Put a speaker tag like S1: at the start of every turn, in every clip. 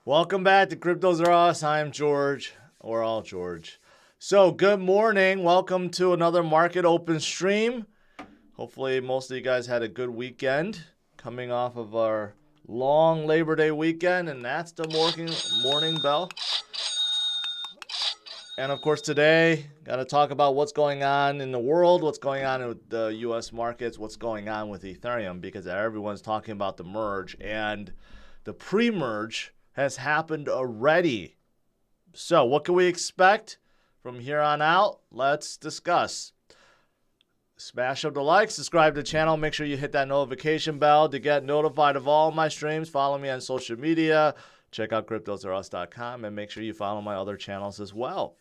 S1: Welcome back to CryptosRUs. I'm George, or all George. So, good morning. Welcome to another market open stream. Hopefully, most of you guys had a good weekend coming off of our long Labor Day weekend, and that's the morning bell. And of course, today, got to talk about what's going on in the world, what's going on with the U.S. markets, what's going on with Ethereum, because everyone's talking about the merge, and the pre-merge has happened already. So what can we expect from here on out? Let's discuss. Smash up the like, subscribe to the channel, make sure you hit that notification bell to get notified of all my streams. Follow me on social media. Check out CryptosRUs.com and make sure you follow my other channels as well.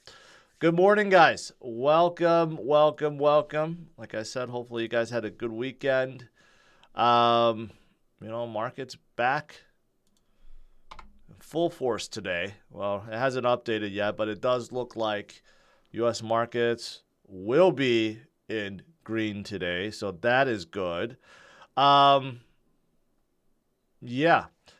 S1: Good morning, guys. Welcome. Like I said, hopefully you guys had a good weekend. Market's back full force today. Well, it hasn't updated yet, but it does look like U.S. markets will be in green today, so that is good. Yeah,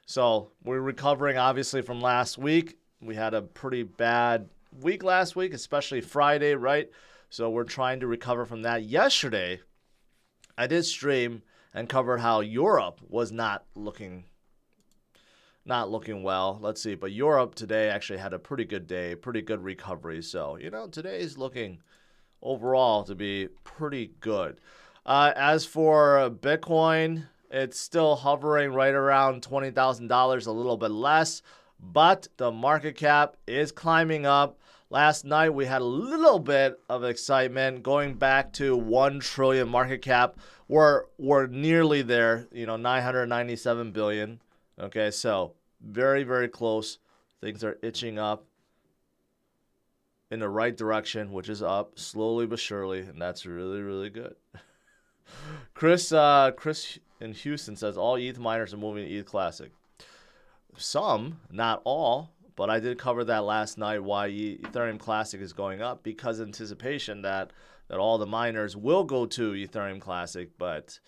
S1: so we're recovering obviously from last week. We had a pretty bad week last week, especially Friday, right? So we're trying to recover from that. Yesterday, I did stream and covered how Europe was not looking well. Let's see. But Europe today actually had a pretty good day, pretty good recovery. So, today is looking overall to be pretty good. As for Bitcoin, it's still hovering right around $20,000, a little bit less. But the market cap is climbing up. Last night, we had a little bit of excitement going back to 1 trillion market cap. We're nearly there, 997 billion. Okay, so very, very close. Things are itching up in the right direction, which is up slowly but surely, and that's really, really good. Chris in Houston says all ETH miners are moving to ETH Classic. Some, not all, but I did cover that last night why Ethereum Classic is going up, because of anticipation that all the miners will go to Ethereum Classic, but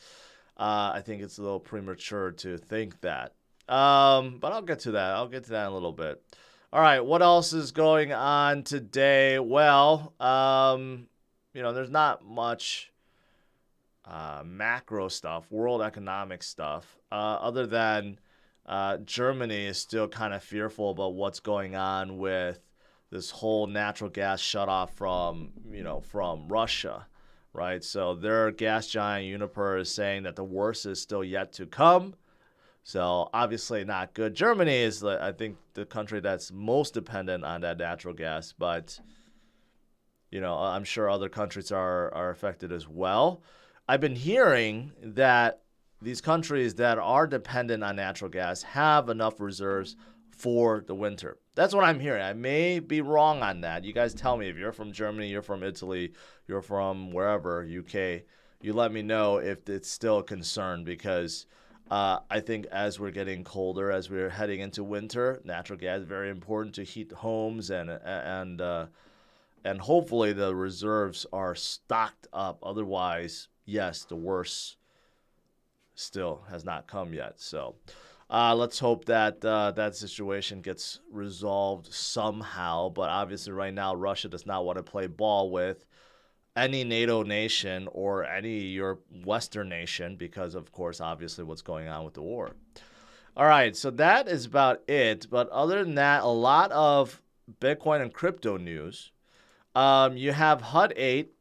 S1: I think it's a little premature to think that. But I'll get to that. I'll get to that in a little bit. All right, what else is going on today? Well, there's not much macro stuff, world economic stuff, other than Germany is still kind of fearful about what's going on with this whole natural gas shutoff from Russia, right? So their gas giant Uniper is saying that the worst is still yet to come. So obviously not good. Germany is, I think, the country that's most dependent on that natural gas, but I'm sure other countries are affected as well. I've been hearing that these countries that are dependent on natural gas have enough reserves for the winter. That's what I'm hearing. I may be wrong on that. You guys tell me if you're from Germany, you're from Italy, you're from wherever, UK. You let me know if it's still a concern, because I think as we're getting colder, as we're heading into winter, natural gas is very important to heat homes, and hopefully the reserves are stocked up. Otherwise, yes, the worst still has not come yet. So let's hope that that situation gets resolved somehow. But obviously right now, Russia does not want to play ball with any NATO nation or any Western nation, because of course, obviously what's going on with the war. All right, so that is about it. But other than that, a lot of Bitcoin and crypto news. You have HUD 8.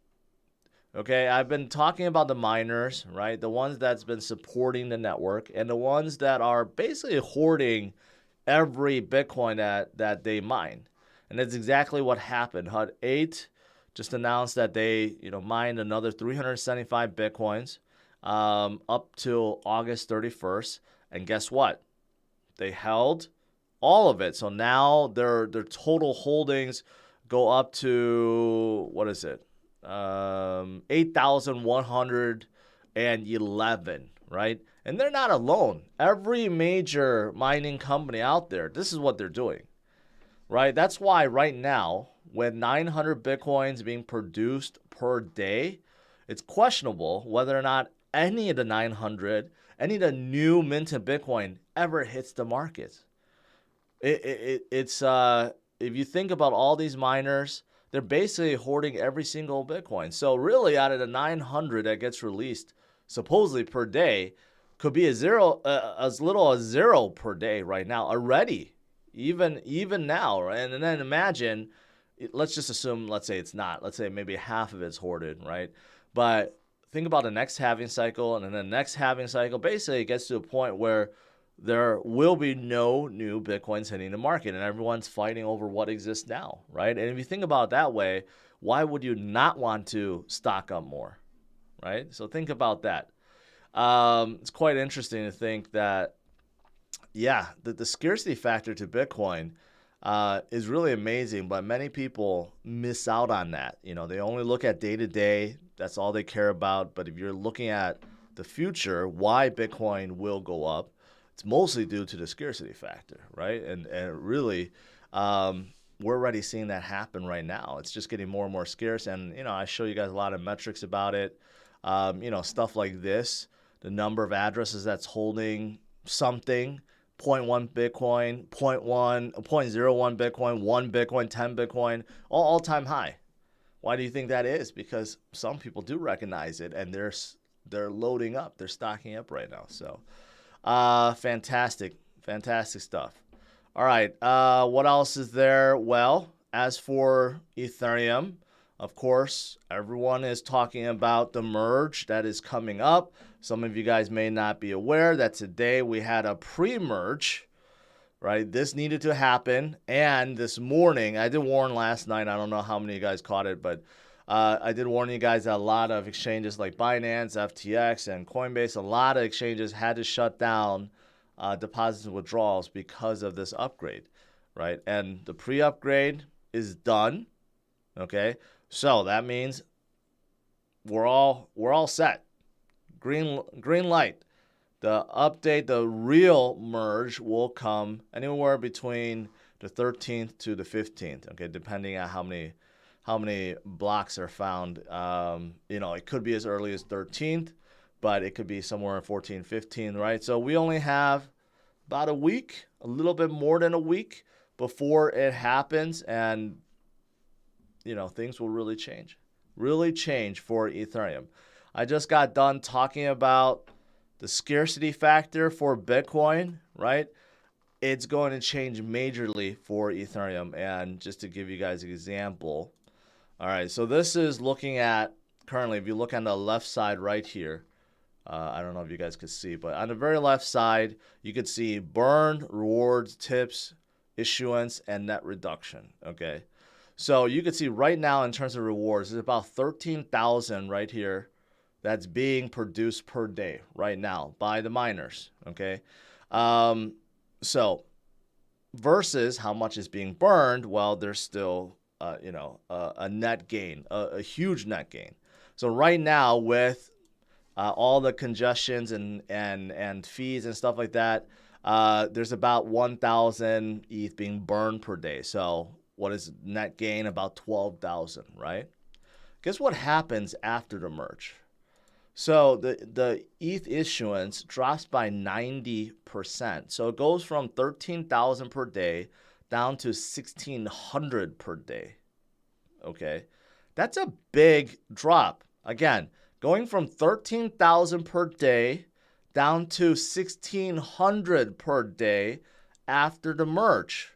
S1: Okay, I've been talking about the miners, right? The ones that's been supporting the network, and the ones that are basically hoarding every Bitcoin that they mine. And that's exactly what happened. HUD 8 just announced that they, mined another 375 Bitcoins up till August 31st. And guess what? They held all of it. So now their total holdings go up to, 8,111, right? And they're not alone. Every major mining company out there, this is what they're doing, right? That's why right now, with 900 Bitcoins being produced per day, it's questionable whether or not any of the 900, any of the new minted Bitcoin ever hits the market. It's if you think about all these miners, they're basically hoarding every single Bitcoin. So really, out of the 900 that gets released supposedly per day, could be as little as 0 per day right now already, even now. Right? And then imagine, let's just assume, let's say it's not. Let's say maybe half of it's hoarded, right? But think about the next halving cycle, and then the next halving cycle. Basically, it gets to a point where there will be no new Bitcoins hitting the market, and everyone's fighting over what exists now, right? And if you think about it that way, why would you not want to stock up more, right? So think about that. It's quite interesting to think that, yeah, the scarcity factor to Bitcoin is really amazing, but many people miss out on that. You know, they only look at day to day. That's all they care about. But if you're looking at the future, why Bitcoin will go up, it's mostly due to the scarcity factor, right? And really, we're already seeing that happen right now. It's just getting more and more scarce. And, you know, I show you guys a lot of metrics about it. You know, stuff like this, the number of addresses that's holding something, 0.1 Bitcoin, 0.01 Bitcoin, 1 Bitcoin, 10 Bitcoin, all-time high. Why do you think that is? Because some people do recognize it, and they're loading up. They're stocking up right now. So fantastic stuff. All right, what else is there? Well, as for Ethereum, of course, everyone is talking about the merge that is coming up. Some of you guys may not be aware that today we had a pre-merge, right? This needed to happen. And this morning, I did warn last night, I don't know how many of you guys caught it, but I did warn you guys that a lot of exchanges like Binance, FTX, and Coinbase, a lot of exchanges had to shut down deposits and withdrawals because of this upgrade, right? And the pre-upgrade is done, okay? So that means we're all set. Green light. The update, the real merge will come anywhere between the 13th to the 15th, okay, depending on how many blocks are found. You know, it could be as early as 13th, but it could be somewhere in 14, 15, right? So we only have about a week, a little bit more than a week before it happens, and you know, things will really change for Ethereum. I just got done talking about the scarcity factor for Bitcoin, right? It's going to change majorly for Ethereum. And just to give you guys an example, all right, so this is looking at currently, if you look on the left side right here, I don't know if you guys could see, but on the very left side, you could see burn, rewards, tips, issuance, and net reduction, okay? So you can see right now in terms of rewards, there's about 13,000 right here that's being produced per day right now by the miners, okay? So versus how much is being burned, well, there's still, a net gain, a huge net gain. So right now with all the congestions and fees and stuff like that, there's about 1,000 ETH being burned per day. So what is net gain? About 12,000, right? Guess what happens after the merge? So the ETH issuance drops by 90%. So it goes from 13,000 per day down to 1,600 per day. Okay, that's a big drop. Again, going from 13,000 per day down to 1,600 per day after the merge.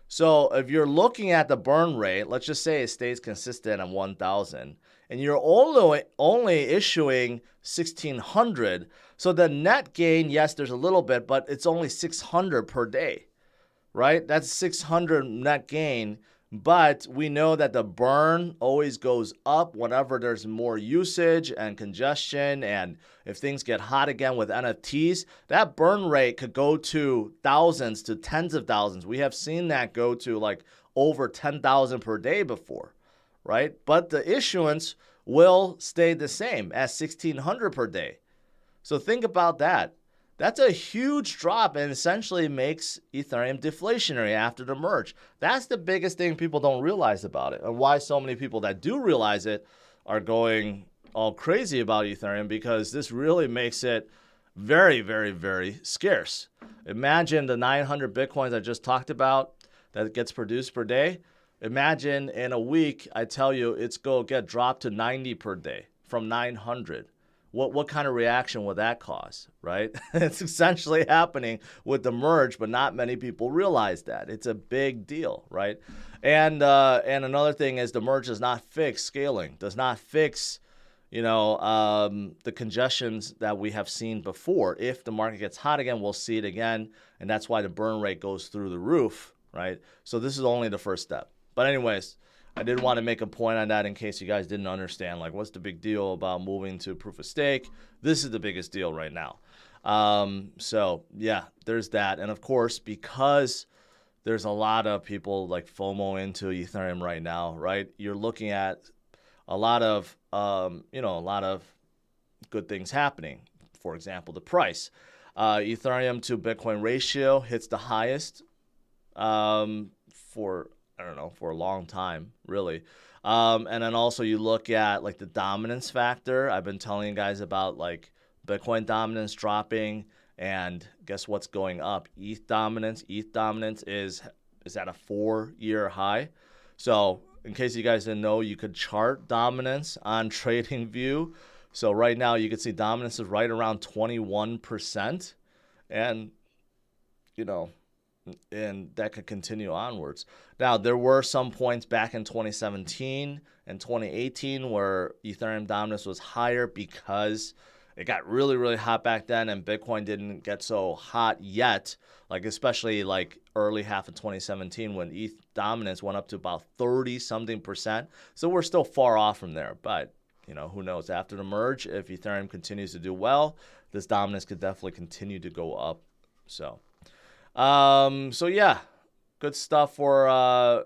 S1: So if you're looking at the burn rate, let's just say it stays consistent at 1,000, and you're only issuing 1,600. So the net gain, yes, there's a little bit, but it's only 600 per day, right? That's 600 net gain. But we know that the burn always goes up whenever there's more usage and congestion. And if things get hot again with NFTs, that burn rate could go to thousands to tens of thousands. We have seen that go to like over 10,000 per day before, right? But the issuance will stay the same at 1,600 per day. So think about that. That's a huge drop and essentially makes Ethereum deflationary after the merge. That's the biggest thing people don't realize about it, and why so many people that do realize it are going all crazy about Ethereum, because this really makes it very, very, very scarce. Imagine the 900 Bitcoins I just talked about that gets produced per day. Imagine in a week, I tell you, it's going to get dropped to 90 per day from 900. What kind of reaction would that cause, right? It's essentially happening with the merge, but not many people realize that. It's a big deal, right? And another thing is the merge does not fix scaling, does not fix the congestions that we have seen before. If the market gets hot again, we'll see it again, and that's why the burn rate goes through the roof, right? So this is only the first step. But anyways, I did want to make a point on that in case you guys didn't understand, like, what's the big deal about moving to proof of stake? This is the biggest deal right now. So yeah, there's that. And of course, because there's a lot of people like FOMO into Ethereum right now, right? You're looking at a lot of, a lot of good things happening. For example, the price. Ethereum to Bitcoin ratio hits the highest for a long time, really. And then also you look at like the dominance factor. I've been telling you guys about like Bitcoin dominance dropping, and guess what's going up? ETH dominance. ETH dominance is at a 4-year high. So in case you guys didn't know, you could chart dominance on TradingView. So right now you can see dominance is right around 21%. And, and that could continue onwards. Now, there were some points back in 2017 and 2018 where Ethereum dominance was higher because it got really, really hot back then, and Bitcoin didn't get so hot yet, like especially like early half of 2017 when ETH dominance went up to about 30-something%. So we're still far off from there, but who knows? After the merge, if Ethereum continues to do well, this dominance could definitely continue to go up. So yeah, good stuff for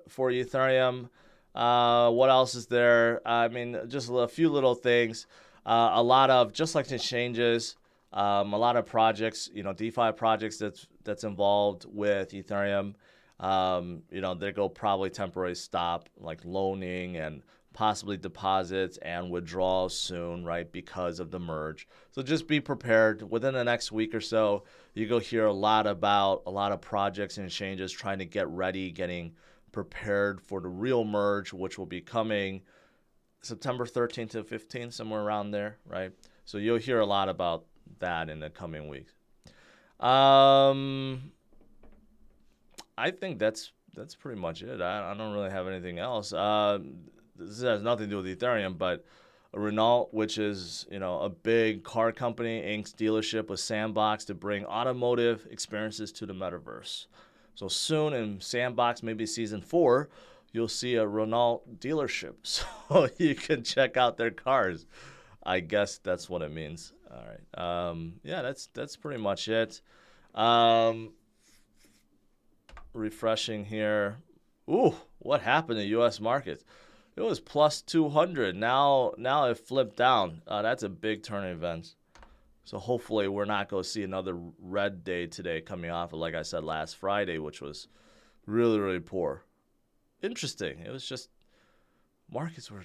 S1: Ethereum. What else is there? I mean, just a few little things. A lot of, just like the exchanges, a lot of projects, DeFi projects that's involved with Ethereum. They go probably temporary stop, like loaning and possibly deposits and withdrawals soon, right, because of the merge. So just be prepared. Within the next week or so, you go hear a lot about a lot of projects and exchanges trying to get ready, getting prepared for the real merge, which will be coming September 13th to 15th, somewhere around there, right? So you'll hear a lot about that in the coming weeks. I think that's pretty much it. I don't really have anything else. This has nothing to do with Ethereum, but Renault, which is a big car company, inks dealership with Sandbox to bring automotive experiences to the metaverse. So soon in Sandbox, maybe season 4, you'll see a Renault dealership, so you can check out their cars. I guess that's what it means. All right. Yeah, that's pretty much it. Refreshing here. Ooh, what happened to U.S. markets? It was plus 200. Now it flipped down. That's a big turn in events. So hopefully we're not going to see another red day today coming off of, like I said, last Friday, which was really, really poor. Interesting. It was just markets were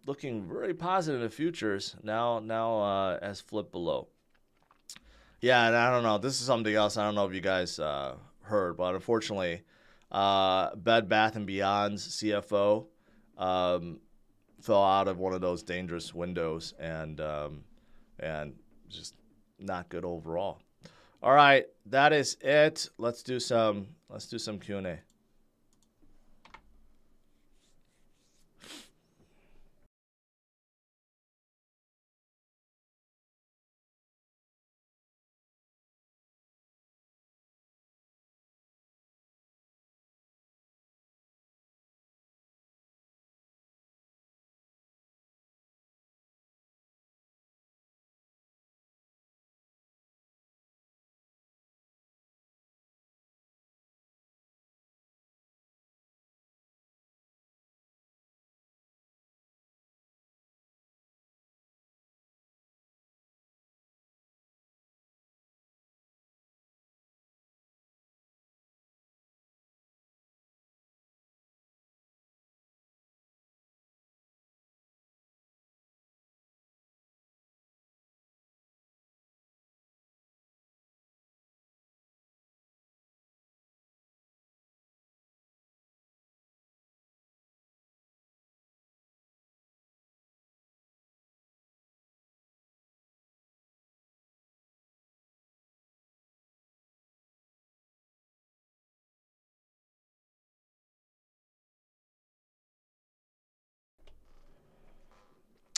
S1: looking very positive in the futures. Now has flipped below. Yeah, and I don't know. This is something else. I don't know if you guys heard, but unfortunately, Bed Bath & Beyond's CFO fell out of one of those dangerous windows, and just not good overall. All right, that is it. Let's do some Q&A.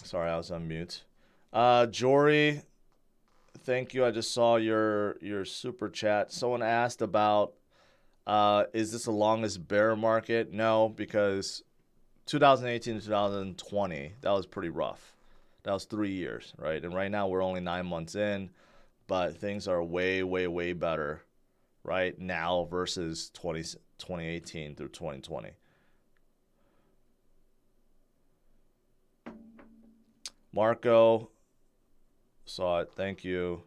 S1: Sorry, I was on mute. Jory, thank you. I just saw your super chat. Someone asked about, is this the longest bear market? No, because 2018 to 2020, that was pretty rough. That was 3 years, right? And right now we're only 9 months in, but things are way, way, way better right now versus 2018 through 2020. Marco, saw it. Thank you.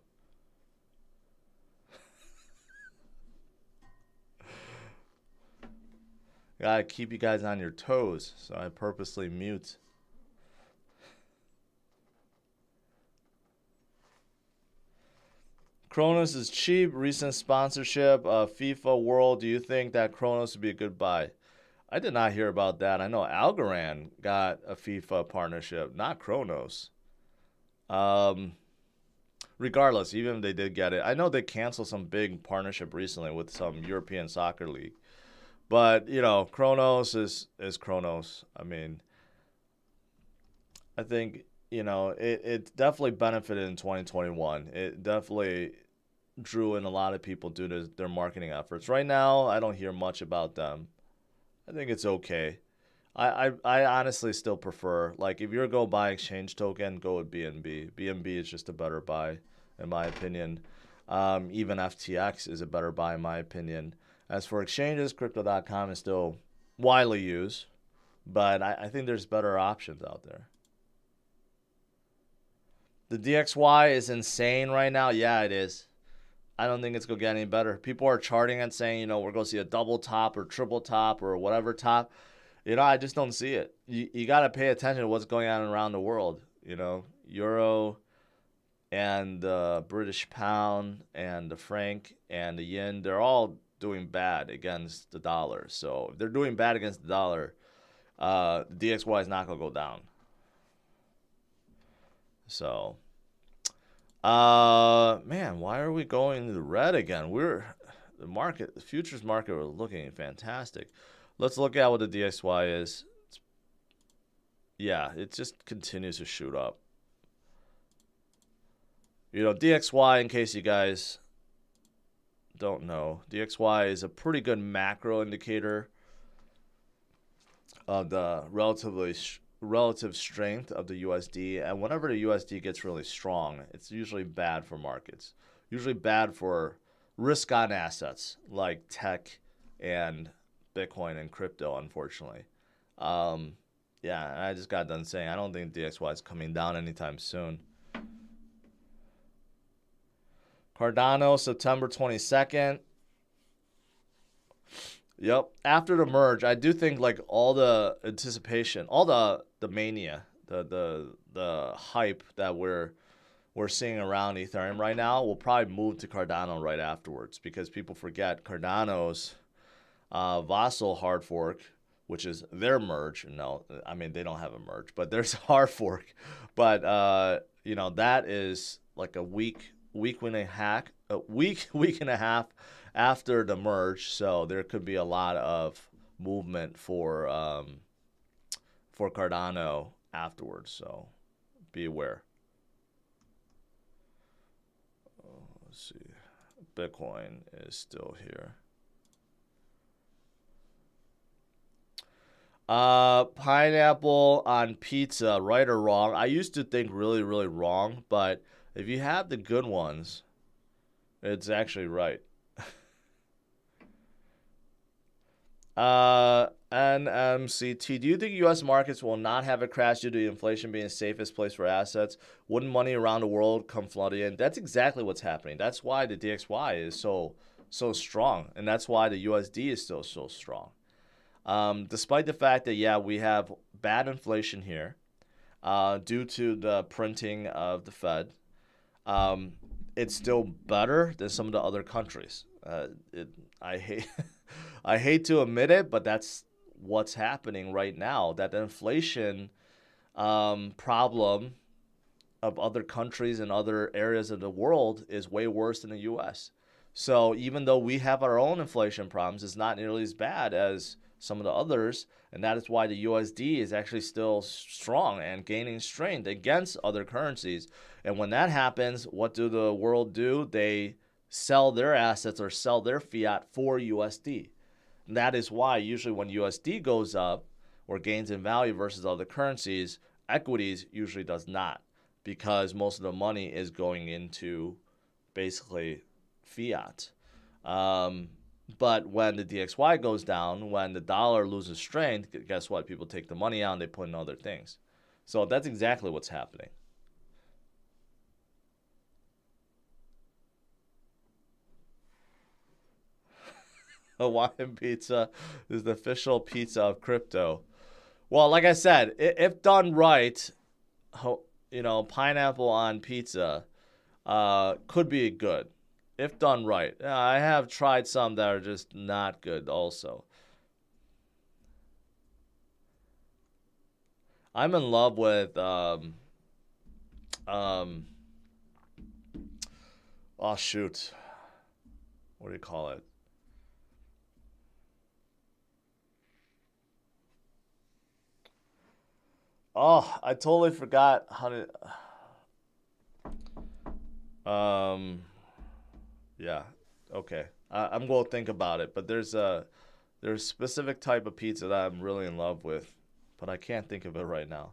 S1: Gotta keep you guys on your toes, so I purposely mute. Kronos is cheap. Recent sponsorship of FIFA World. Do you think that Kronos would be a good buy? I did not hear about that. I know Algorand got a FIFA partnership, not Kronos. Regardless, even if they did get it, I know they canceled some big partnership recently with some European soccer league. But, you know, Kronos is Kronos. I mean, I think, you know, it definitely benefited in 2021. It definitely drew in a lot of people due to their marketing efforts. Right now, I don't hear much about them. I think it's okay. I honestly still prefer, like, if you're going to buy exchange token, go with BNB. BNB is just a better buy, in my opinion. Even FTX is a better buy, in my opinion. As for exchanges, Crypto.com is still widely used, but I think there's better options out there. The DXY is insane right now. Yeah, it is. I don't think it's going to get any better. People are charting and saying, you know, we're going to see a double top or triple top or whatever top. You know, I just don't see it. You got to pay attention to what's going on around the world. You know, Euro and the British pound and the franc and the yen, they're all doing bad against the dollar. So if they're doing bad against the dollar, the DXY is not going to go down. So, man, why are we going to the red again? The futures market, we're looking fantastic. Let's look at what the DXY is. Yeah, it just continues to shoot up. You know, DXY, in case you guys don't know, DXY is a pretty good macro indicator of the relative strength of the USD. And whenever the USD gets really strong, it's usually bad for markets. Usually bad for risk-on assets like tech and Bitcoin and crypto, unfortunately. Yeah, I just got done saying I don't think DXY is coming down anytime soon. Cardano, September 22nd. Yep. After the merge, I do think like all the anticipation, all the mania, the hype that we're seeing around Ethereum right now will probably move to Cardano right afterwards, because people forget Cardano's Vassal hard fork, which is their merge. No, I mean, they don't have a merge, but there's a hard fork. But you know, that is like a week and a half after the merge, so there could be a lot of movement for Cardano afterwards. So be aware. Let's see, Bitcoin is still here. Pineapple on pizza, right or wrong? I used to think really, really wrong, but if you have the good ones, it's actually right. NMCT, do you think U.S. markets will not have a crash due to inflation being the safest place for assets? Wouldn't money around the world come flooding in? That's exactly what's happening. That's why the DXY is so strong, and that's why the USD is still so strong. Despite the fact that, yeah, we have bad inflation here due to the printing of the Fed, it's still better than some of the other countries. I hate to admit it, but that's what's happening right now. That the inflation problem of other countries and other areas of the world is way worse than the U.S. So even though we have our own inflation problems, it's not nearly as bad as some of the others, and that is why the USD is actually still strong and gaining strength against other currencies. And when that happens, what do the world do? They sell their assets or sell their fiat for USD. And that is why usually when USD goes up or gains in value versus other currencies, equities usually does not, because most of the money is going into basically fiat. But when the DXY goes down, when the dollar loses strength, guess what? People take the money out and they put in other things. So that's exactly what's happening. Hawaiian pizza is the official pizza of crypto. Well, like I said, if done right, pineapple on pizza could be good. If done right. I have tried some that are just not good also. I'm in love with oh shoot. What do you call it? Oh, I totally forgot how to yeah. Okay. I'm going to think about it, but there's a specific type of pizza that I'm really in love with, but I can't think of it right now.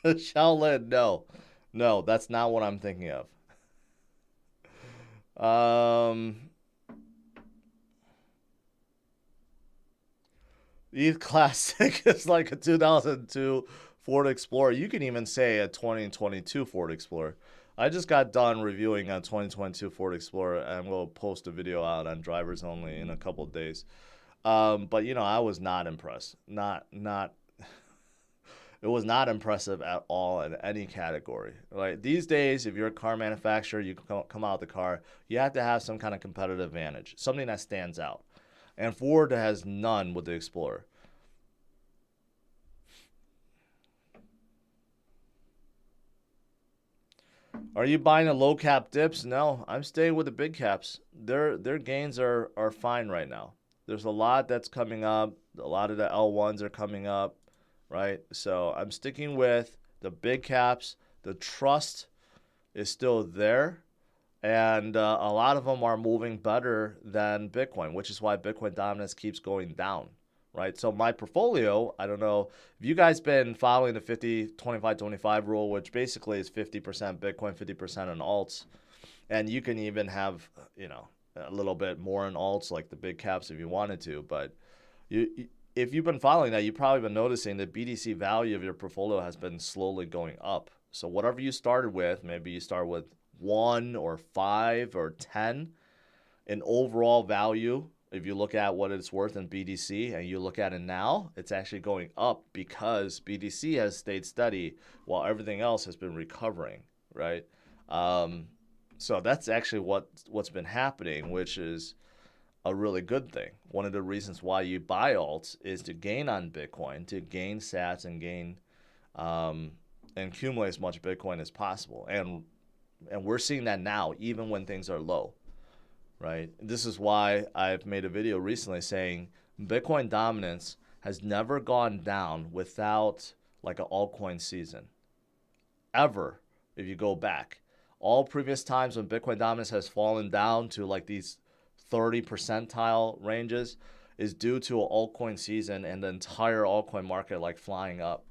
S1: Shaolin, no. No, that's not what I'm thinking of. E-Classic is like a 2002 Ford Explorer. You can even say a 2022 Ford Explorer. I just got done reviewing a 2022 Ford Explorer, and we'll post a video out on Drivers Only in a couple of days. But I was not impressed. It was not impressive at all in any category. Right? These days, if you're a car manufacturer, you come out of the car, you have to have some kind of competitive advantage, something that stands out. And Ford has none with the Explorer. Are you buying the low cap dips? No, I'm staying with the big caps. Their gains are fine right now. There's a lot that's coming up. A lot of the L1s are coming up, right? So I'm sticking with the big caps. The trust is still there. And a lot of them are moving better than Bitcoin, which is why Bitcoin dominance keeps going down, right? So my portfolio, I don't know if you guys been following the 50-25-25 rule, which basically is 50% Bitcoin, 50% in alts. And you can even have, a little bit more in alts like the big caps if you wanted to. But if you've been following that, you've probably been noticing the BTC value of your portfolio has been slowly going up. So whatever you started with, maybe you start with 1 or 5 or 10 in overall value. If you look at what it's worth in BTC and you look at it now, it's actually going up because BTC has stayed steady while everything else has been recovering, right? So that's actually what's been happening, which is a really good thing. One of the reasons why you buy alts is to gain on Bitcoin, to gain sats and gain and accumulate as much Bitcoin as possible. And we're seeing that now, even when things are low, right? This is why I've made a video recently saying Bitcoin dominance has never gone down without like an altcoin season. Ever, if you go back. All previous times when Bitcoin dominance has fallen down to like these 30 percentile ranges is due to an altcoin season and the entire altcoin market like flying up.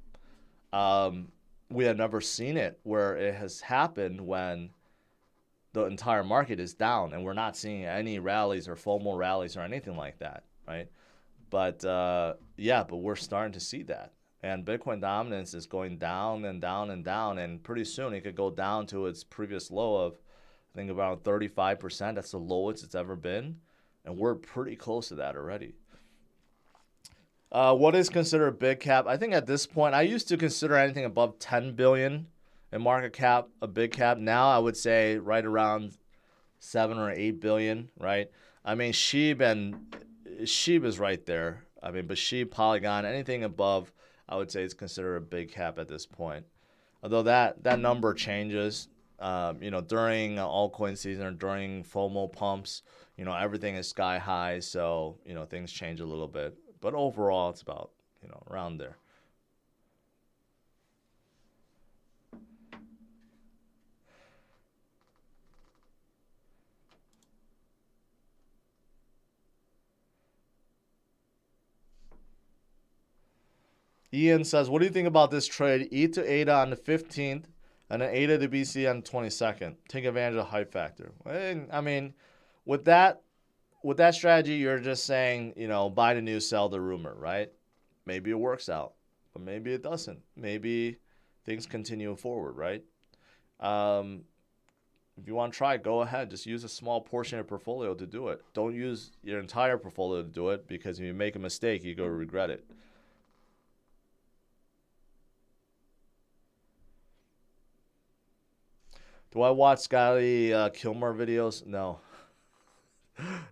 S1: We have never seen it where it has happened when the entire market is down and we're not seeing any rallies or FOMO rallies or anything like that, right? But but we're starting to see that. And Bitcoin dominance is going down and down and down, and pretty soon it could go down to its previous low of, I think, around 35%. That's the lowest it's ever been, and we're pretty close to that already. What is considered a big cap? I think at this point, I used to consider anything above 10 billion in market cap a big cap. Now I would say right around 7 or 8 billion, right? I mean, SHIB is right there. I mean, but SHIB, Polygon, anything above, I would say it's considered a big cap at this point. Although that number changes during altcoin season or during FOMO pumps, everything is sky high. So, things change a little bit. But overall, it's about, around there. Ian says, what do you think about this trade? ETH to ADA on the 15th and then ADA to BC on the 22nd. Take advantage of the hype factor. I mean, with that strategy, you're just saying, buy the news, sell the rumor, right? Maybe it works out, but maybe it doesn't. Maybe things continue forward, right? If you want to try, go ahead. Just use a small portion of your portfolio to do it. Don't use your entire portfolio to do it, because if you make a mistake, you're going to regret it. Do I watch Scotty Kilmer videos? No.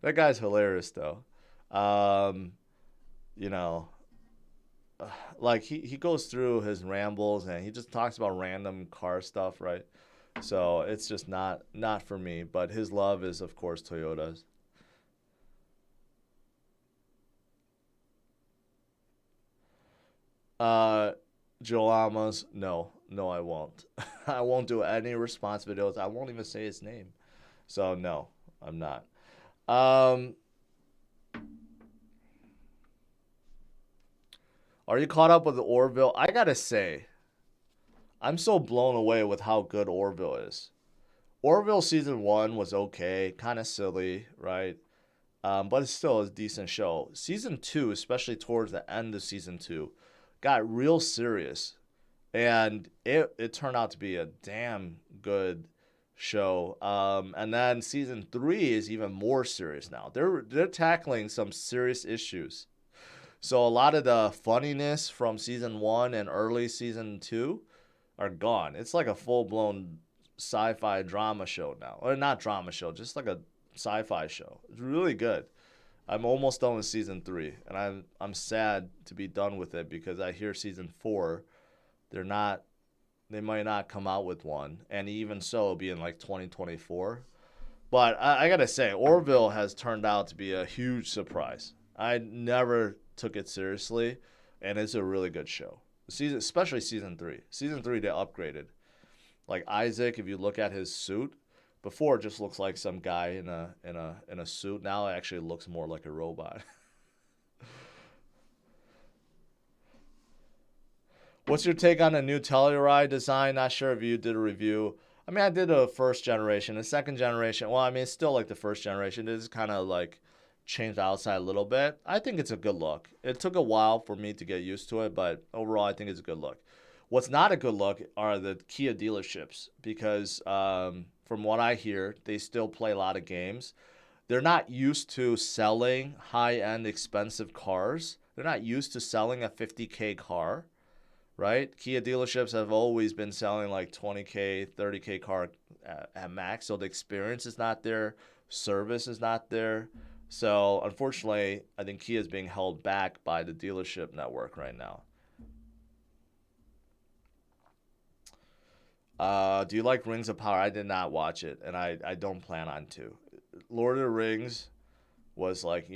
S1: That guy's hilarious, though. You know, like he goes through his rambles and he just talks about random car stuff, right? So it's just not for me. But his love is, of course, Toyotas. Joel Amos, no, I won't. I won't do any response videos. I won't even say his name. So no, I'm not. Are you caught up with the Orville? I gotta say, I'm so blown away with how good Orville is. Orville season 1 was okay, kind of silly, right? But it's still a decent show. Season 2, especially towards the end of season 2, got real serious, and it turned out to be a damn good show. And then season 3 is even more serious now. They're tackling some serious issues. So a lot of the funniness from season 1 and early season 2 are gone. It's like a full-blown sci-fi drama show now. Or not drama show, just like a sci-fi show. It's really good. I'm almost done with season 3, and I'm sad to be done with it, because I hear season 4, they might not come out with one, and even so, it'll be in like 2024. But I gotta say, Orville has turned out to be a huge surprise. I never took it seriously, and it's a really good show. Especially season 3. Season 3, they upgraded. Like Isaac, if you look at his suit, before it just looks like some guy in a suit. Now it actually looks more like a robot. What's your take on the new Telluride design? Not sure if you did a review. I mean, I did a first generation. The second generation, well, I mean, it's still like the first generation. It is kind of like changed the outside a little bit. I think it's a good look. It took a while for me to get used to it, but overall, I think it's a good look. What's not a good look are the Kia dealerships, because from what I hear, they still play a lot of games. They're not used to selling high-end expensive cars. They're not used to selling a 50K car, right? Kia dealerships have always been selling like 20K, 30K car at max. So the experience is not there. Service is not there. So unfortunately, I think Kia is being held back by the dealership network right now. Do you like Rings of Power? I did not watch it, and I don't plan on to. Lord of the Rings was like,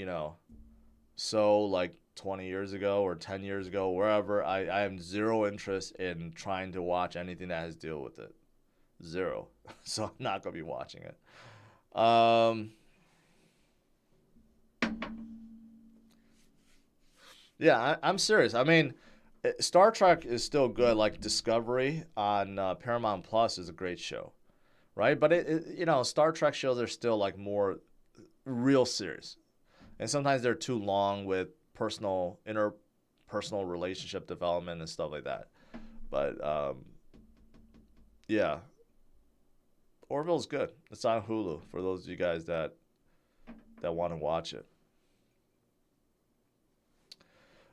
S1: so like 20 years ago or 10 years ago, wherever. I have zero interest in trying to watch anything that has to deal with it. Zero. So I'm not going to be watching it. Yeah, I'm serious. I mean, Star Trek is still good. Like Discovery on Paramount Plus is a great show, right? But Star Trek shows are still like more real serious, and sometimes they're too long with interpersonal relationship development and stuff like that. But yeah, Orville's good. It's on Hulu for those of you guys that want to watch it.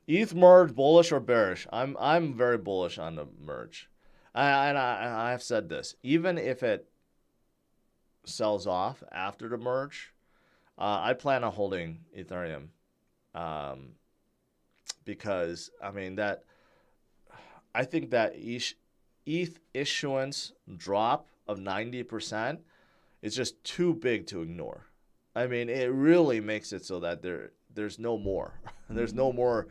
S1: ETH merge, bullish or bearish? I'm very bullish on the merge. I have said this. Even if it sells off after the merge, I plan on holding Ethereum. Because, I think that ETH issuance drop of 90% is just too big to ignore. I mean, it really makes it so that there's no more. There's no more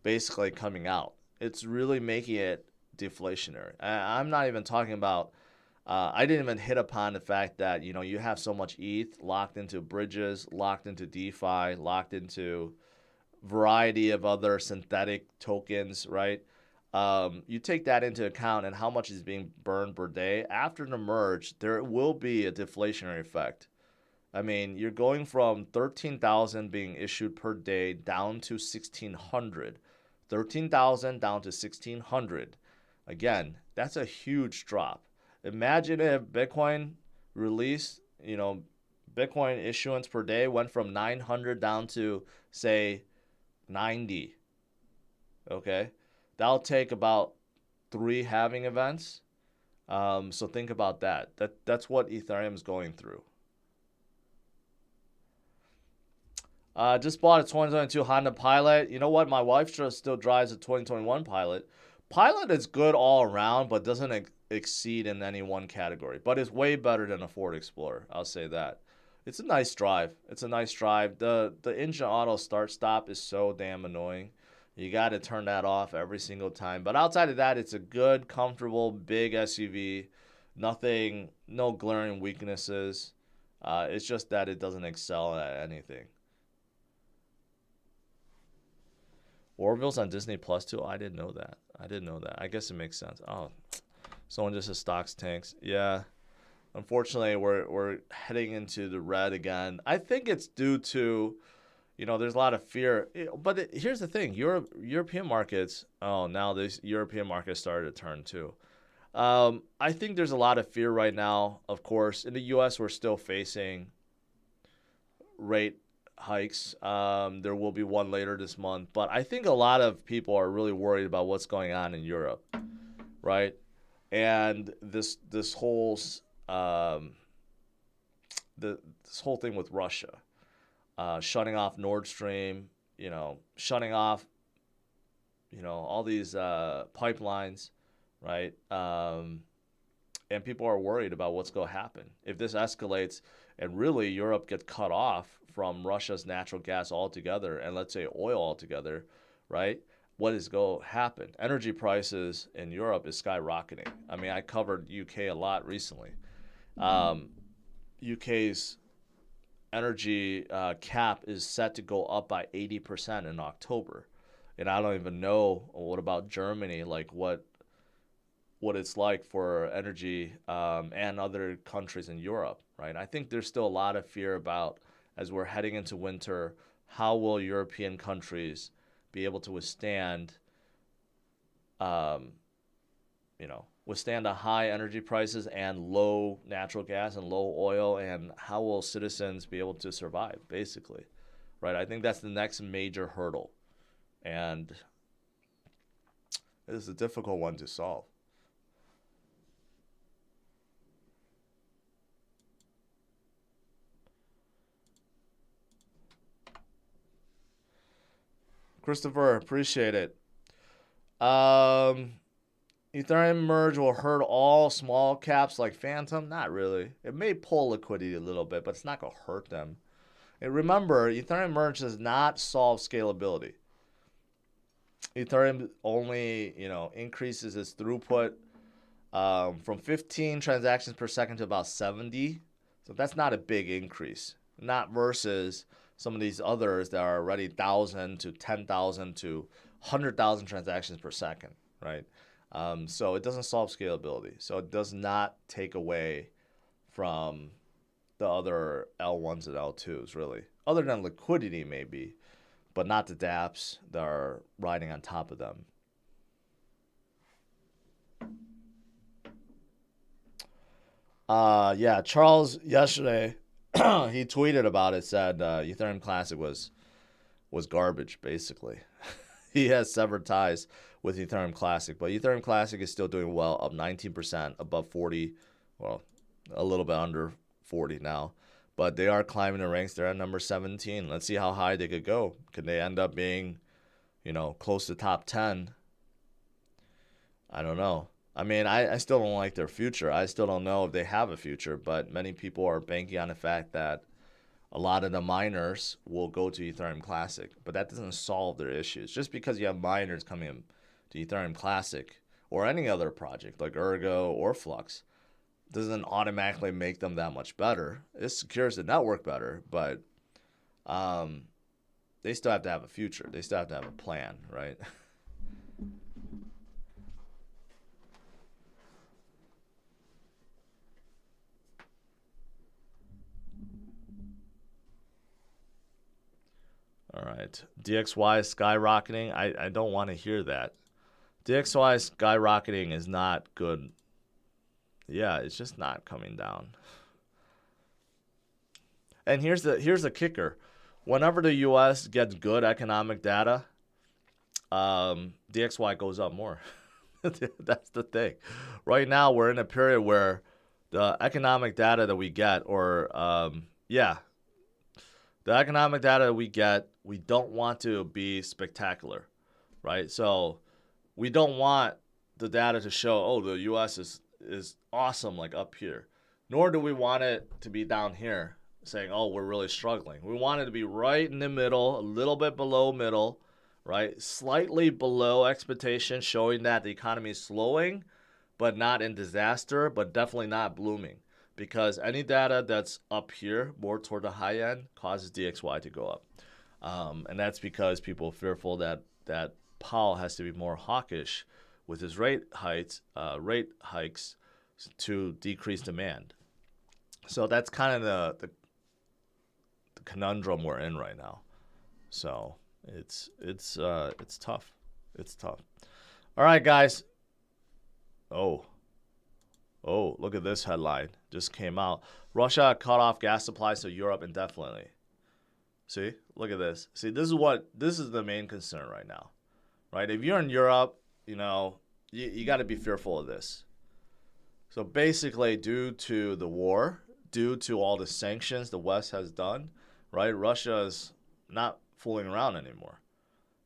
S1: basically coming out. It's really making it deflationary. I'm not even talking about, I didn't even hit upon the fact that, you know, you have so much ETH locked into bridges, locked into DeFi, locked into variety of other synthetic tokens, right? You take that into account and how much is being burned per day. After the merge, there will be a deflationary effect. I mean, you're going from 13,000 being issued per day down to 1,600. 13,000 down to 1,600. Again, that's a huge drop. Imagine if Bitcoin release, you know, Bitcoin issuance per day went from 900 down to, say, 90. Okay? That'll take about 3 halving events. So think about that. That's what Ethereum is going through. Just bought a 2022 Honda Pilot. You know what? My wife still drives a 2021 Pilot. Pilot is good all around, but doesn't exceed in any one category. But it's way better than a Ford Explorer. I'll say that. It's a nice drive. It's a nice drive. The engine auto start-stop is so damn annoying. You got to turn that off every single time. But outside of that, it's a good, comfortable, big SUV. Nothing, no glaring weaknesses. It's just that it doesn't excel at anything. Orville's on Disney Plus too? I didn't know that. I guess it makes sense. Oh, someone just says stocks tanks. Yeah. Unfortunately, we're heading into the red again. I think it's due to, you know, there's a lot of fear. But here's the thing. European markets, now this European market started to turn too. I think there's a lot of fear right now. Of course, in the U.S., we're still facing rate hikes. There will be one later this month. But I think a lot of people are really worried about what's going on in Europe, right? And this whole this whole thing with Russia, shutting off Nord Stream, shutting off, all these pipelines, right? And people are worried about what's going to happen if this escalates and really Europe gets cut off from Russia's natural gas altogether, and let's say oil altogether, right? What is going to happen? Energy prices in Europe is skyrocketing. I mean, I covered UK a lot recently. UK's energy cap is set to go up by 80% in October. And I don't even know what about Germany, like what it's like for energy and other countries in Europe, right? I think there's still a lot of fear about, as we're heading into winter, how will European countries be able to withstand withstand the high energy prices and low natural gas and low oil, and how will citizens be able to survive, basically, right? I think that's the next major hurdle, and it is a difficult one to solve. Christopher, appreciate it. Ethereum merge will hurt all small caps like Phantom? Not really. It may pull liquidity a little bit, but it's not going to hurt them. And remember, Ethereum merge does not solve scalability. Ethereum only, increases its throughput from 15 transactions per second to about 70. So that's not a big increase. Not versus some of these others that are already 1,000 to 10,000 to 100,000 transactions per second, right? So it doesn't solve scalability. So it does not take away from the other L1s and L2s, really. Other than liquidity, maybe, but not the dApps that are riding on top of them. Yeah, Charles yesterday, he tweeted about it, said Ethereum Classic was garbage, basically. He has severed ties with Ethereum Classic, but Ethereum Classic is still doing well, up 19%, above 40, well, a little bit under 40 now. But they are climbing the ranks. They're at number 17. Let's see how high they could go. Could they end up being, close to top 10? I don't know. I mean, I still don't like their future. I still don't know if they have a future, but many people are banking on the fact that a lot of the miners will go to Ethereum Classic, but that doesn't solve their issues. Just because you have miners coming in to Ethereum Classic or any other project like Ergo or Flux doesn't automatically make them that much better. It secures the network better, but they still have to have a future. They still have to have a plan, right? All right. DXY is skyrocketing. I don't want to hear that. DXY skyrocketing is not good. Yeah, it's just not coming down. And here's the kicker. Whenever the US gets good economic data, DXY goes up more. That's the thing. Right now we're in a period where the economic data that we get, the economic data that we get, we don't want to be spectacular, right? So we don't want the data to show, oh, the US is awesome, like up here. Nor do we want it to be down here saying, oh, we're really struggling. We want it to be right in the middle, a little bit below middle, right? Slightly below expectation, showing that the economy is slowing, but not in disaster, but definitely not blooming. Because any data that's up here, more toward the high end, causes DXY to go up. And that's because people are fearful that Powell has to be more hawkish with his rate hikes to decrease demand. So that's kind of the conundrum we're in right now. So it's tough. It's tough. All right, guys. Oh, look at this headline. Just came out. Russia cut off gas supplies to Europe indefinitely. See? Look at this. See, this is the main concern right now. Right? If you're in Europe, you got to be fearful of this. So basically, due to the war, due to all the sanctions the West has done, right? Russia is not fooling around anymore.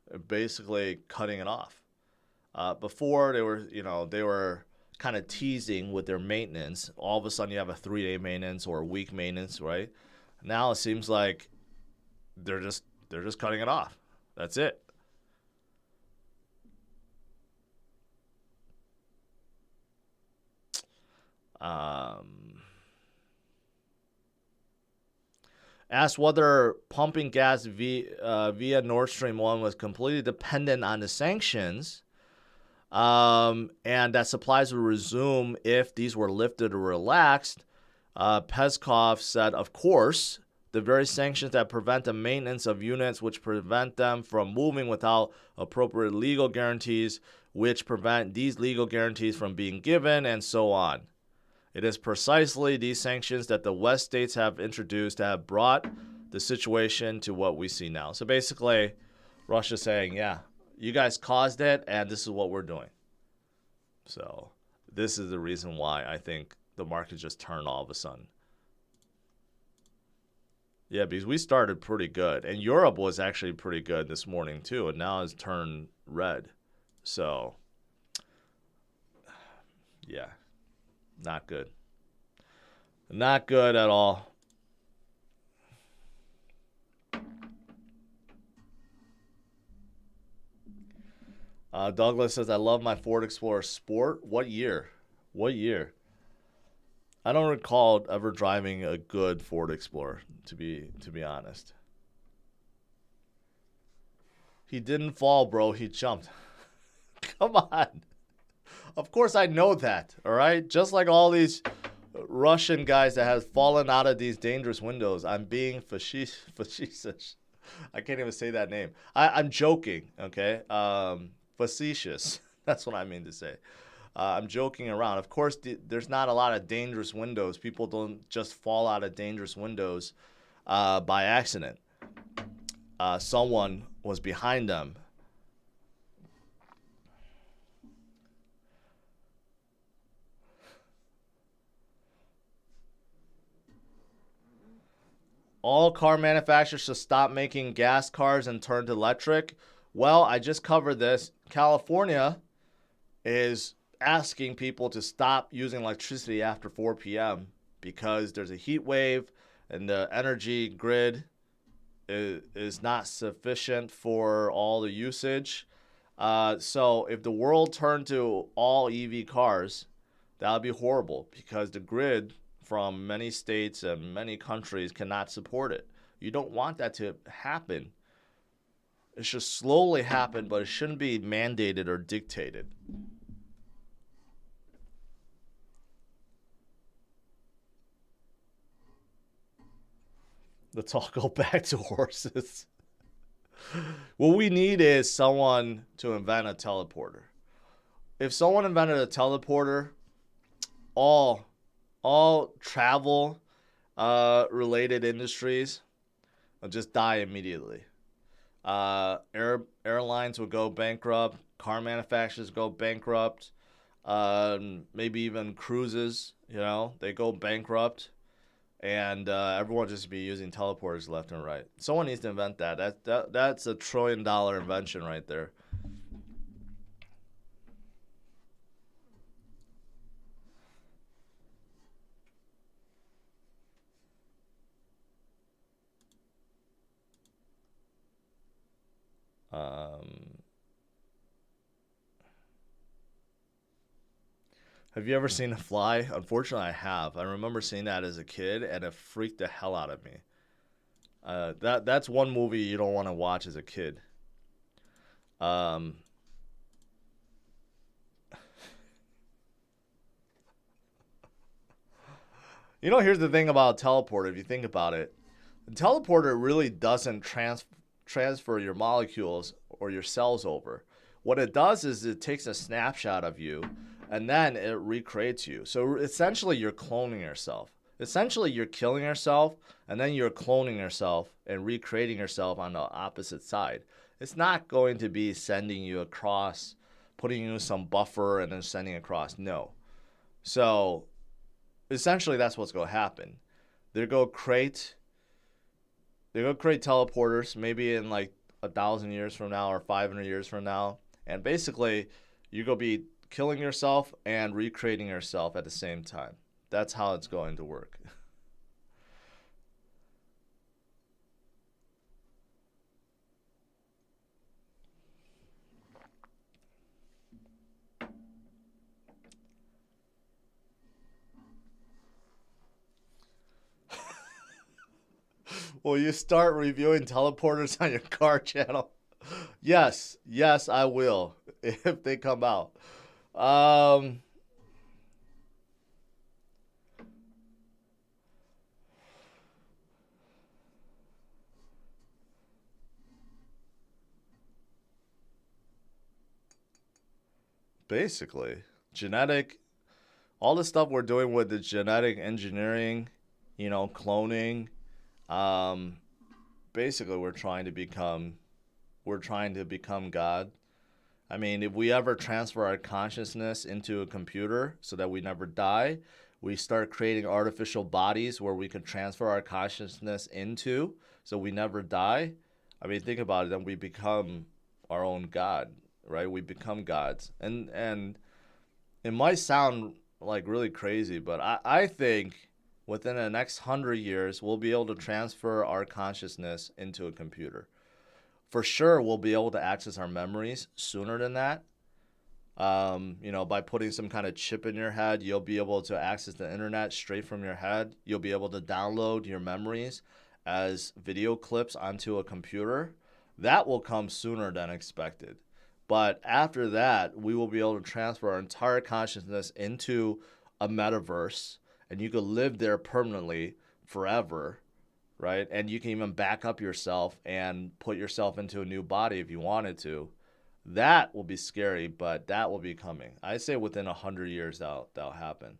S1: They're basically cutting it off. Before they were kind of teasing with their maintenance. All of a sudden you have a 3-day maintenance or a week maintenance, right? Now it seems like they're just cutting it off. That's it. Asked whether pumping gas via Nord Stream 1 was completely dependent on the sanctions, and that supplies would resume if these were lifted or relaxed. Peskov said, of course, the very sanctions that prevent the maintenance of units, which prevent them from moving without appropriate legal guarantees, which prevent these legal guarantees from being given, and so on. It is precisely these sanctions that the West states have introduced that have brought the situation to what we see now. So basically, Russia's saying, yeah, you guys caused it, and this is what we're doing. So this is the reason why I think the market just turned all of a sudden. Yeah, because we started pretty good. And Europe was actually pretty good this morning too, and now it's turned red. So, yeah. Not good. Not good at all. Douglas says, I love my Ford Explorer Sport. What year? What year? I don't recall ever driving a good Ford Explorer, to be honest. He didn't fall, bro. He jumped. Come on. Of course I know that, all right? Just like all these Russian guys that have fallen out of these dangerous windows. I'm being facetious. I can't even say that name. I'm joking, okay? Facetious. That's what I mean to say. I'm joking around. Of course, there's not a lot of dangerous windows. People don't just fall out of dangerous windows by accident. Someone was behind them. All car manufacturers should stop making gas cars and turn to electric. Well, I just covered this. California is asking people to stop using electricity after 4 p.m. because there's a heat wave and the energy grid is not sufficient for all the usage. So if the world turned to all EV cars, that would be horrible because the grid from many states and many countries cannot support it. You don't want that to happen. It should slowly happen, but it shouldn't be mandated or dictated. Let's all go back to horses. What we need is someone to invent a teleporter. If someone invented a teleporter, all travel related industries will just die immediately. Airlines will go bankrupt. Car manufacturers go bankrupt. Maybe even cruises, they go bankrupt. And everyone just be using teleporters left and right. Someone needs to invent that. That's $1 trillion invention right there. Have you ever seen a fly? Unfortunately, I have. I remember seeing that as a kid, and it freaked the hell out of me. That's one movie you don't want to watch as a kid. Here's the thing about a teleporter. If you think about it, the teleporter really doesn't transfer your molecules or your cells over. What it does is it takes a snapshot of you, and then it recreates you. So essentially, you're cloning yourself. Essentially, you're killing yourself, and then you're cloning yourself and recreating yourself on the opposite side. It's not going to be sending you across, putting you in some buffer, and then sending across. No. So essentially, that's what's going to happen. They're going to create teleporters, maybe in like 1,000 years from now or 500 years from now, and basically, you're going to be killing yourself and recreating yourself at the same time. That's how it's going to work. Will you start reviewing teleporters on your car channel? Yes, I will if they come out. Basically, all the stuff we're doing with the genetic engineering, cloning, basically we're trying to become God. I mean, if we ever transfer our consciousness into a computer so that we never die, we start creating artificial bodies where we can transfer our consciousness into so we never die. I mean, think about it, then we become our own God, right? We become gods. And it might sound like really crazy, but I think within the next 100 years, we'll be able to transfer our consciousness into a computer. For sure, we'll be able to access our memories sooner than that. By putting some kind of chip in your head, you'll be able to access the internet straight from your head. You'll be able to download your memories as video clips onto a computer. That will come sooner than expected. But after that, we will be able to transfer our entire consciousness into a metaverse, and you could live there permanently forever. Right? And you can even back up yourself and put yourself into a new body if you wanted to. That will be scary, but that will be coming. I say within 100 years that'll happen.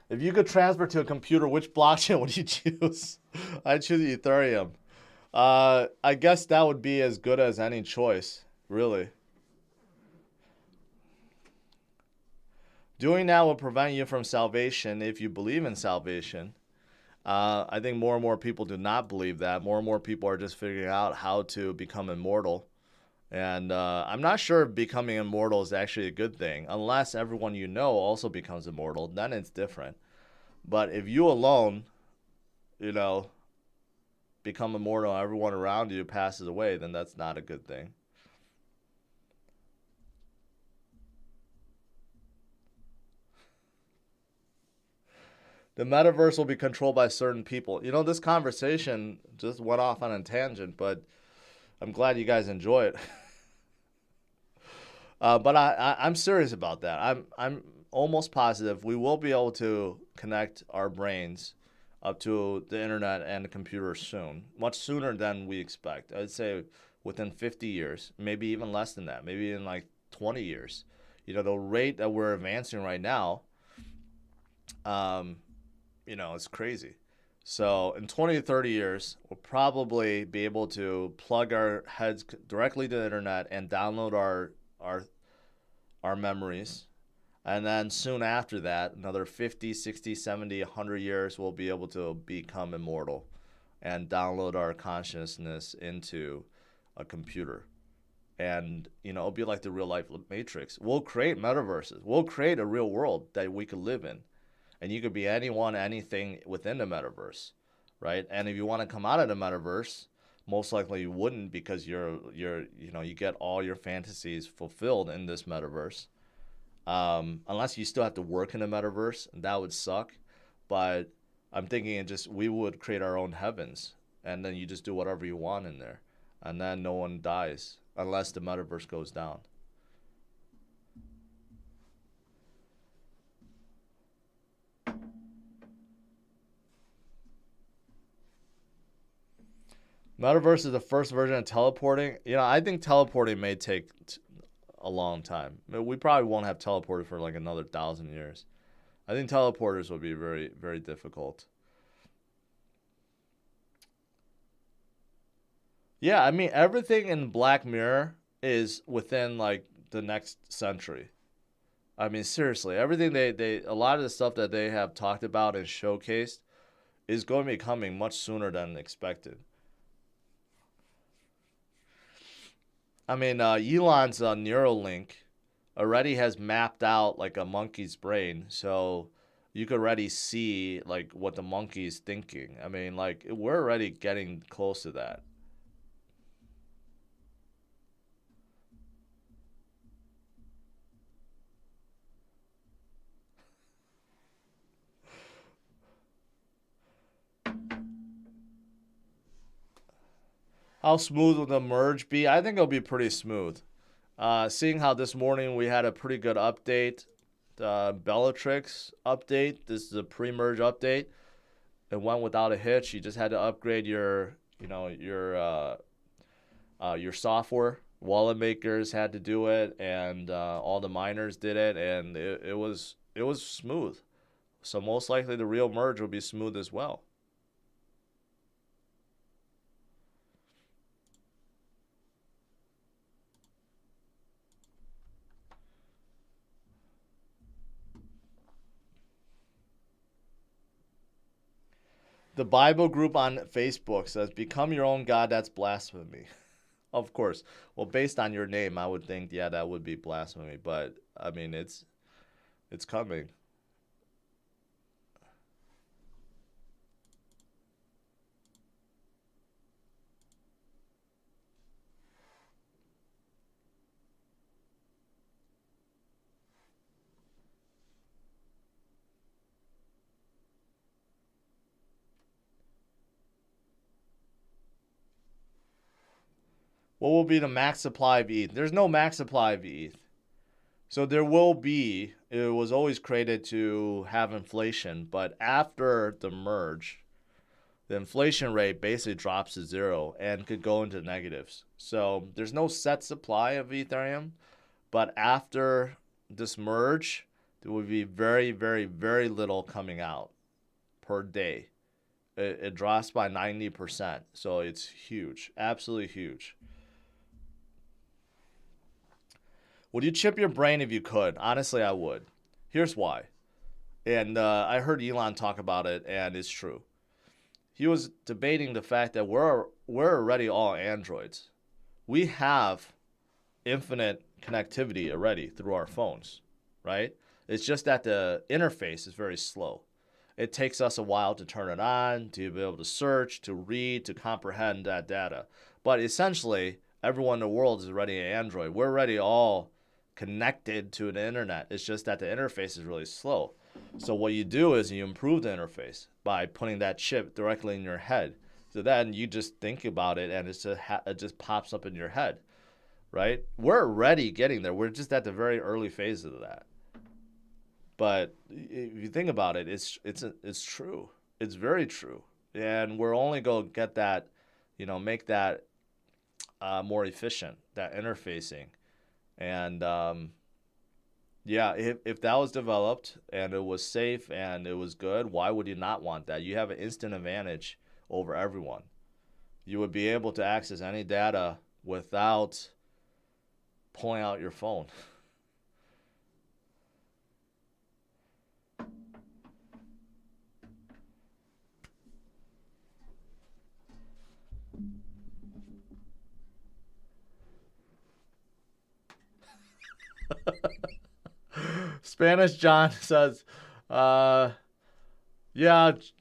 S1: If you could transfer to a computer, which blockchain would you choose? I'd choose Ethereum. I guess that would be as good as any choice, really. Doing that will prevent you from salvation if you believe in salvation. I think more and more people do not believe that. More and more people are just figuring out how to become immortal. And I'm not sure if becoming immortal is actually a good thing, unless everyone you know also becomes immortal. Then it's different. But if you alone, you know, become immortal, everyone around you passes away, then that's not a good thing. The metaverse will be controlled by certain people. You know, this conversation just went off on a tangent, but I'm glad you guys enjoy it. But I'm serious about that. I'm almost positive we will be able to connect our brains up to the internet and the computer soon, much sooner than we expect. I'd say within 50 years, maybe even less than that, maybe in like 20 years. You know, the rate that we're advancing right now, it's crazy. So in 20 to 30 years, we'll probably be able to plug our heads directly to the internet and download our memories. And then soon after that, another 50, 60, 70, 100 years, we'll be able to become immortal and download our consciousness into a computer. And, it'll be like the real life Matrix. We'll create metaverses. We'll create a real world that we could live in. And you could be anyone, anything within the metaverse, right? And if you want to come out of the metaverse, most likely you wouldn't, because you get all your fantasies fulfilled in this metaverse. Unless you still have to work in the metaverse, and that would suck. But I'm thinking we would create our own heavens, and then you just do whatever you want in there, and then no one dies unless the metaverse goes down. Metaverse is the first version of teleporting. I think teleporting may take a long time. We probably won't have teleported for like another 1,000 years. I think teleporters will be very, very difficult. Yeah, I mean, everything in Black Mirror is within like the next century. I mean, seriously, everything a lot of the stuff that they have talked about and showcased is going to be coming much sooner than expected. I mean, Elon's Neuralink already has mapped out like a monkey's brain, so you could already see like what the monkey's thinking. I mean, like we're already getting close to that. How smooth will the merge be? I think it'll be pretty smooth. Seeing how this morning we had a pretty good update, the Bellatrix update. This is a pre-merge update. It went without a hitch. You just had to upgrade your software. Wallet makers had to do it, and all the miners did it, and it was smooth. So most likely the real merge will be smooth as well. The Bible group on Facebook says, "Become your own God." That's blasphemy. Of course. Well, based on your name, I would think, yeah, that would be blasphemy. But I mean, it's coming. What will be the max supply of ETH? There's no max supply of ETH. So there will be, it was always created to have inflation, but after the merge, the inflation rate basically drops to zero and could go into negatives. So there's no set supply of Ethereum, but after this merge, there will be very, very, very little coming out per day. It drops by 90%. So it's huge, absolutely huge. Would you chip your brain if you could? Honestly, I would. Here's why. And I heard Elon talk about it, and it's true. he was debating the fact that we're already all Androids. We have infinite connectivity already through our phones, right? It's just that the interface is very slow. It takes us a while to turn it on, to be able to search, to read, to comprehend that data. But essentially, everyone in the world is already an Android. We're already all connected to the internet. It's just that the interface is really slow. So what you do is you improve the interface by putting that chip directly in your head. So then you just think about it and it just pops up in your head, right? We're already getting there. We're just at the very early phases of that. But if you think about it, it's true. It's very true. And we're only going to get that, make that more efficient, that interfacing. And yeah, if that was developed and it was safe and it was good, why would you not want that? You have an instant advantage over everyone. You would be able to access any data without pulling out your phone. Spanish John says, yeah,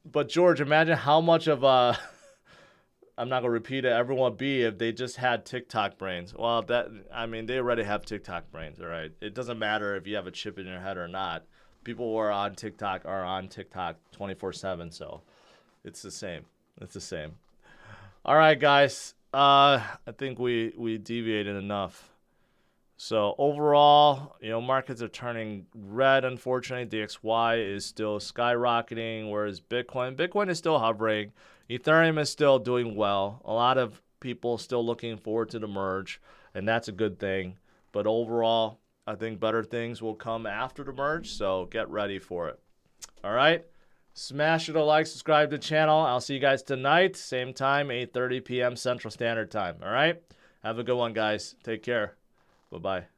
S1: but George, imagine how much of I'm not gonna repeat it, everyone would be if they just had TikTok brains. Well, they already have TikTok brains, all right? It doesn't matter if you have a chip in your head or not. People who are on TikTok 24/7, so it's the same. It's the same. All right, guys. I think we deviated enough. So overall, markets are turning red, unfortunately. DXY is still skyrocketing, whereas Bitcoin is still hovering. Ethereum is still doing well. A lot of people still looking forward to the merge, and that's a good thing. But overall, I think better things will come after the merge, so get ready for it. All right? Smash it a like, subscribe to the channel. I'll see you guys tonight, same time, 8:30 p.m. Central Standard Time. All right? Have a good one, guys. Take care. Bye-bye.